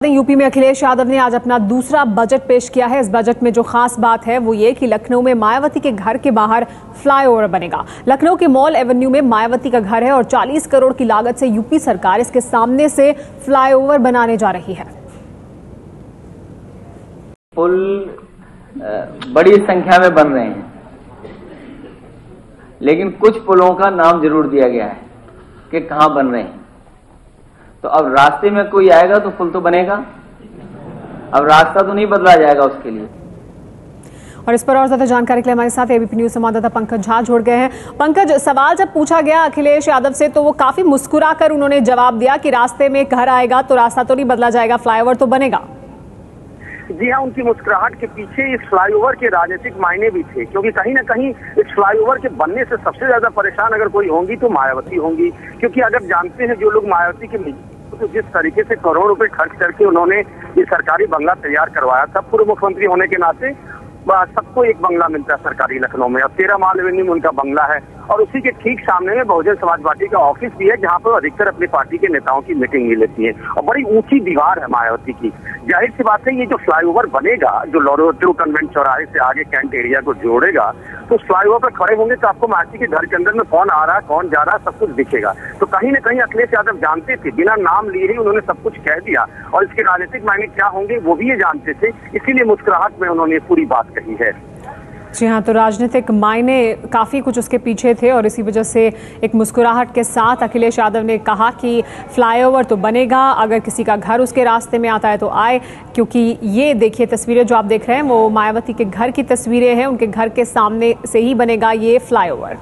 UP में अखिलेश यादव ने आज अपना दूसरा बजट पेश किया है। इस बजट में जो खास बात है वो ये कि लखनऊ में मायावती के घर के बाहर फ्लाईओवर बनेगा। लखनऊ के मॉल एवेन्यू में मायावती का घर है और 40 करोड़ की लागत से यूपी सरकार इसके सामने से फ्लाईओवर बनाने जा रही है। पुल बड़ी संख्या में बन रहे हैं, लेकिन कुछ पुलों का नाम जरूर दिया गया है कि कहां बन रहे हैं। तो अब रास्ते में कोई आएगा तो पुल तो बनेगा, अब रास्ता तो नहीं बदला जाएगा उसके लिए। और इस पर और ज्यादा जानकारी के लिए हमारे साथ एबीपी न्यूज संवाददाता पंकज झा जुड़ गए हैं। पंकज, सवाल जब पूछा गया अखिलेश यादव से तो वो काफी मुस्कुराकर उन्होंने जवाब दिया कि रास्ते में घर आएगा तो रास्ता तो नहीं बदला जाएगा, फ्लाईओवर तो बनेगा। जी हाँ, उनकी मुस्कुराहट के पीछे इस फ्लाईओवर के राजनीतिक मायने भी थे, क्योंकि कहीं ना कहीं इस फ्लाईओवर के बनने से सबसे ज्यादा परेशान अगर कोई होंगी तो मायावती होंगी। क्योंकि अगर जानते हैं जो लोग मायावती के तो जिस तरीके से करोड़ों रुपए खर्च करके उन्होंने ये सरकारी बंगला तैयार करवाया था, पूर्व मुख्यमंत्री होने के नाते सबको एक बंगला मिलता है सरकारी लखनऊ में, और 13 माल एवेन्यू में उनका बंगला है और उसी के ठीक सामने में बहुजन समाज पार्टी का ऑफिस भी है, जहां पर अधिकतर अपनी पार्टी के नेताओं की मीटिंग भी लेती है। और बड़ी ऊंची दीवार है मायावती की। जाहिर सी बात है, ये जो फ्लाईओवर बनेगा जो लॉरेटो कन्वेंट चौराहे से आगे कैंट एरिया को जोड़ेगा, तो उस फ्लाईओवर पर खड़े होंगे तो आपको मायावती के घर के अंदर में कौन आ रहा है कौन जा रहा है सब कुछ दिखेगा। तो कहीं ना कहीं अखिलेश यादव जानते थे, बिना नाम लिए ही उन्होंने सब कुछ कह दिया और इसके राजनीतिक मायने क्या होंगे वो भी ये जानते थे, इसीलिए मुस्कुराहट में उन्होंने पूरी बात कही है। जी हाँ, तो राजनीतिक मायने काफी कुछ उसके पीछे थे और इसी वजह से एक मुस्कुराहट के साथ अखिलेश यादव ने कहा कि फ्लाईओवर तो बनेगा, अगर किसी का घर उसके रास्ते में आता है तो आए। क्योंकि ये देखिए तस्वीरें जो आप देख रहे हैं वो मायावती के घर की तस्वीरें हैं, उनके घर के सामने से ही बनेगा ये फ्लाईओवर।